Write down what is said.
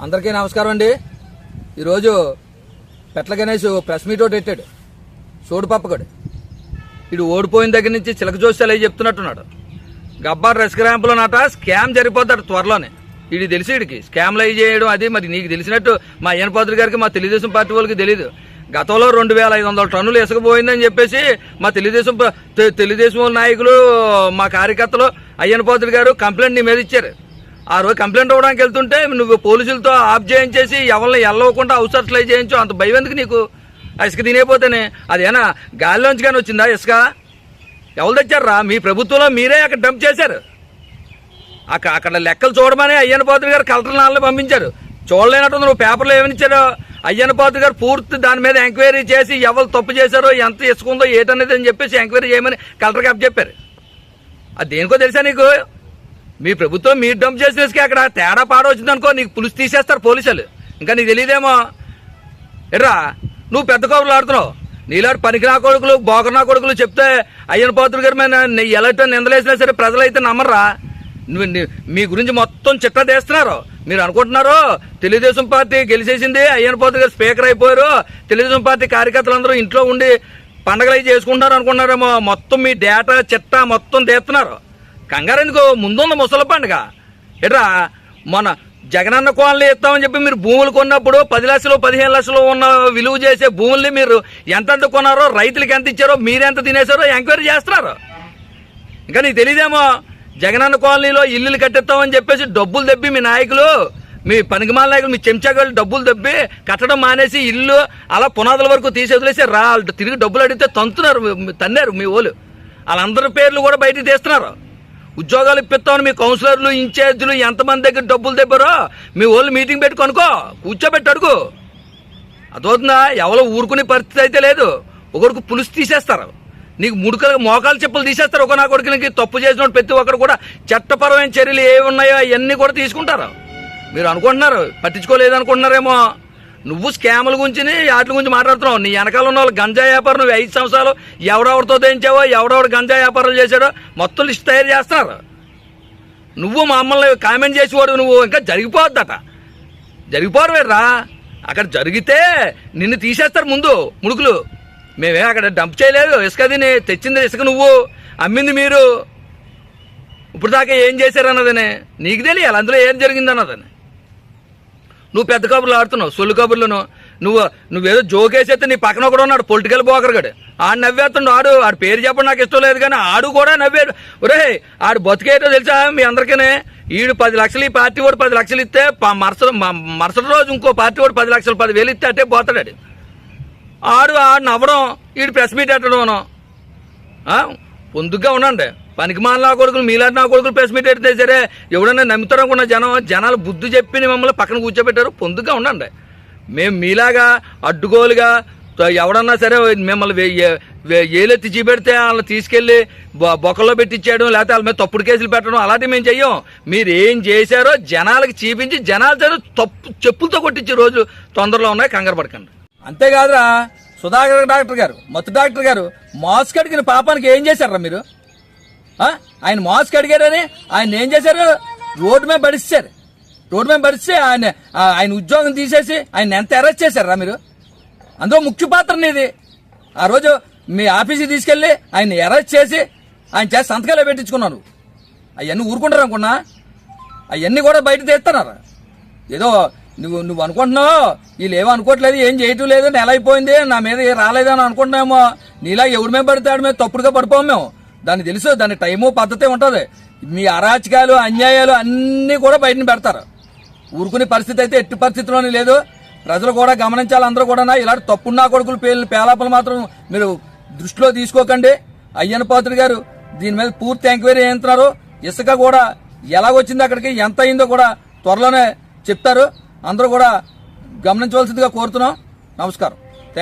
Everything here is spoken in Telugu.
అందరికీ నమస్కారం అండి. ఈరోజు పెట్ల గణేష్ ప్రెస్ మీట్ ఒకటి పెట్టాడు. సోడు పప్పగడు ఇడు ఓడిపోయిన దగ్గర నుంచి చిలక జోస్యాలు అవి చెప్తున్నట్టున్నాడు. గబ్బార్ రెస్క్ ర్యాంపులో నాట స్కామ్ జరిపోతాడు త్వరలోనే. ఇది తెలిసి వీడికి స్కామ్లు అవి చేయడం అది మరి నీకు తెలిసినట్టు మా అయ్యన్ పాత్రుడి గారికి మా తెలుగుదేశం పార్టీ వాళ్ళకి తెలియదు. గతంలో 2500 టన్నులు ఇసుకపోయిందని చెప్పేసి మా తెలుగుదేశం నాయకులు మా కార్యకర్తలు అయ్యన్ పాత్రుడి గారు కంప్లైంట్ నీ మీద ఇచ్చారు. ఆ రోజు కంప్లైంట్ ఇవ్వడానికి వెళ్తుంటే నువ్వు పోలీసులతో ఆఫ్ చేయించేసి ఎవరిని వెళ్ళకుండా అవసరట్లై చేయించు. అంత భయం ఎందుకు నీకు? ఆ ఇసుక తినేపోతేనే అదేనా గాలిలోంచి కానీ వచ్చిందా ఇసుక? ఎవరు తెచ్చారా? మీ ప్రభుత్వంలో మీరే అక్కడ డంప్ చేశారు. అక్కడ లెక్కలు చూడమని అయ్యన్ పాత్రుడి గారు కలెక్టర్ నాళ్ళని పంపించారు. చూడలేనట్టు నువ్వు పేపర్లో ఏమని ఇచ్చారో అయ్యన్ పాత్రుడి గారు పూర్తి దాని మీద ఎంక్వైరీ చేసి ఎవరు తప్పు చేశారో ఎంత ఇసుకుందో ఏటనేది అని చెప్పేసి ఎంక్వైరీ చేయమని కలెక్టర్కి అప్ చెప్పారు. అది దేనికో తెలుసా నీకు? మీ ప్రభుత్వం మీరు డంప్ చేసిన అక్కడ తేడా పాడ వచ్చిందనుకో నీకు పులుసు తీసేస్తారు పోలీసులు. ఇంకా నీకు తెలియదేమో. ఎర్రా నువ్వు పెద్ద కబుర్లు ఆడుతున్నావు. నీలాంటి పనికినా కొడుకులు బోకర్నా కొడుకులు చెప్తే అయ్యన్ పాత్రుడి గారి మీద ఎలాంటి నిందలేసినా సరే ప్రజలైతే నమ్మర్రా. మీ గురించి మొత్తం చిట్టా తీస్తున్నారు. మీరు అనుకుంటున్నారు తెలుగుదేశం పార్టీ గెలిచేసింది, అయ్యన్ పాత్రుడి గారు స్పీకర్ అయిపోయారు, తెలుగుదేశం పార్టీ కార్యకర్తలందరూ ఇంట్లో ఉండి పండగలు అవి చేసుకుంటున్నారు అనుకుంటున్నారేమో. మొత్తం మీ డేటా చిట్టా మొత్తం తీస్తున్నారు. కంగారు ఎందుకు? ముందున్న ముసలి పండుగ ఎట్రా మన జగనన్న కోళ్ళని ఇస్తామని చెప్పి మీరు భూములు కొన్నప్పుడు 10 లక్షలు 15 లక్షలు ఉన్న విలువ చేసే భూముల్ని మీరు ఎంతెంత కొన్నారో, రైతులకి ఎంత ఇచ్చారో, మీరెంత తినేశారో ఎంక్వైరీ చేస్తున్నారు. ఇంకా నీకు తెలియదేమో. జగనన్న కాలనీలో ఇల్లులు కట్టిస్తామని చెప్పేసి డబ్బులు దెబ్బి మీ నాయకులు, మీ పనికిమాల నాయకులు, మీ చెంచాగాళ్ళు డబ్బులు దెబ్బి కట్టడం మానేసి ఇల్లు అలా పునాదుల వరకు తీసి వదిలేసి తిరిగి డబ్బులు అడిగితే తన్నారు మీ ఓళ్ళు. వాళ్ళందరి పేర్లు కూడా బయటకు తీస్తున్నారు. ఉద్యోగాలు ఇప్పిస్తామని మీ కౌన్సిలర్లు ఇన్ఛార్జీలు ఎంతమంది దగ్గర డబ్బులు తెప్పారో మీ వాళ్ళు మీటింగ్ పెట్టి కొనుక్కో, కూర్చోబెట్టి అడుగు. అదవుతుందా? ఎవరో ఊరుకునే పరిస్థితి అయితే లేదు. ఒకరికి పులుసు తీసేస్తారు, నీకు మోకాలు చెప్పులు తీసేస్తారు. ఒక నా కొడుకులకి తప్పు చేసిన ప్రతి ఒక్కరు కూడా చట్టపరమైన చర్యలు ఏవి ఉన్నాయో అవన్నీ కూడా తీసుకుంటారు. మీరు అనుకుంటున్నారు పట్టించుకోలేదు అనుకుంటున్నారేమో. నువ్వు స్కాముల గురించి వాటి గురించి మాట్లాడుతున్నావు. నీ వెనకాల ఉన్న వాళ్ళు గంజా వ్యాపారం నువ్వు 5 సంవత్సరాలు ఎవరెవరితో తెంచావో, ఎవరెవరు గంజా వ్యాపారాలు చేశాడో మొత్తం లిస్ట్ తయారు చేస్తున్నారు. నువ్వు మమ్మల్ని కామెంట్ చేసేవాడు. నువ్వు ఇంకా జరిగిపోద్దట. జరిగిపోరు వేర్రా. అక్కడ జరిగితే నిన్ను తీసేస్తారు ముందు ముడుకులు. మేమే అక్కడ డంప్ చేయలేదు. ఇసుక తిని తెచ్చింది ఇసుక నువ్వు, అమ్మింది మీరు. ఇప్పుడు దాకా ఏం చేశారన్నదని నీకు తెలియాలి. అందులో ఏం జరిగిందన్నదని. నువ్వు పెద్ద కబుర్లు ఆడుతున్నావు, సొల్లు కబుర్లను. నువ్వేదో జోకేసేస్తే నీ పక్కన కూడా ఉన్నాడు పొలిటికల్ బోకర్గాడు. ఆడు నవ్వేస్తున్నాడు. ఆడు పేరు చెప్పడం నాకు ఇష్టం లేదు కానీ ఆడు కూడా నవ్వాడు. ఒరే ఆడు బతికేటో తెలుసా మీ అందరికీ? ఈడు 10 లక్షలు, ఈ పార్టీ వాడు 10 లక్షలు ఇస్తే మరుసటి రోజు ఇంకో పార్టీ వాడు 10 లక్షలు 10,000 ఇస్తే అట్టే పోతాడు. ఆడు నవ్వడం, ఈడు ప్రెస్ మీట్ పెట్టడం. పొందుగా ఉండండి. పనికిమాల నా కొడుకులు మీలాంటి నా కొడుకులు ప్రెస్ మీట్ పెడితే సరే ఎవడన్నా నమ్ముతారు అనుకున్న జనాలు బుద్ధి చెప్పి మమ్మల్ని పక్కన కూర్చోబెట్టారు. పొందుగా ఉండండి. మేము మీలాగా అడ్డుగోలుగా ఎవడన్నా సరే మిమ్మల్ని ఏలెత్తి చూపెడితే వాళ్ళని తీసుకెళ్లి బొక్కల్లో పెట్టించేయడం, లేకపోతే వాళ్ళ మీద తప్పుడు కేసులు పెట్టడం అలాంటివి మేము చెయ్యం. మీరు ఏం చేశారో జనాలకి చూపించి జనాల చేత చెప్పులతో కొట్టించే రోజులు తొందరలో ఉన్నాయి. కంగారు పడకండి. అంతేకాదురా సుధాకర్ డాక్టర్ గారు, మత్తు డాక్టర్ గారు మాస్క్ అడిగిన పాపానికి ఏం చేశారా మీరు? ఆయన మాస్క్ అడిగారని ఆయన ఏం చేశారు? రోడ్డు మీద పడిస్తారు. రోడ్డు మీద పడిస్తే ఆయన ఉద్యోగం తీసేసి ఆయన ఎంత అరెస్ట్ చేశారా మీరు? అందులో ముఖ్య పాత్ర నీది. ఆ రోజు మీ ఆఫీస్కి తీసుకెళ్లి ఆయన అరెస్ట్ చేసి ఆయన చేసి సంతకాలే పెట్టించుకున్నారు. అవన్నీ ఊరుకుంటారు అనుకున్నా? అవన్నీ కూడా బయట తీస్తున్నారు. ఏదో నువ్వు అనుకుంటున్నావు వీళ్ళు ఏమో అనుకోవట్లేదు, ఏం చేయటం లేదు, నెల అయిపోయింది నా మీద రాలేదని అనుకుంటున్నామో. నీలా ఎవడి మీద పడితే ఆడి మీద తప్పుడుగా పడిపోము మేము. దాన్ని తెలుసు, దాని టైము పద్ధతి ఉంటుంది. మీ అరాచకాలు అన్యాయాలు అన్నీ కూడా బయటని పెడతారు. ఊరుకునే పరిస్థితి అయితే ఎట్టి పరిస్థితిలోనే లేదు. ప్రజలు కూడా గమనించాలి. అందరూ కూడా ఇలాంటి తప్పున్నా కొడుకులు పేలాపలు మాత్రం మీరు దృష్టిలో తీసుకోకండి. అయ్యన్ పాత్రుడి గారు దీని మీద పూర్తి ఎంక్వైరీ చేస్తున్నారు. ఇసుక కూడా ఎలాగొచ్చింది, అక్కడికి ఎంత అయిందో కూడా త్వరలోనే చెప్తారు. అందరూ కూడా గమనించవలసిందిగా కోరుతున్నాం. నమస్కారం.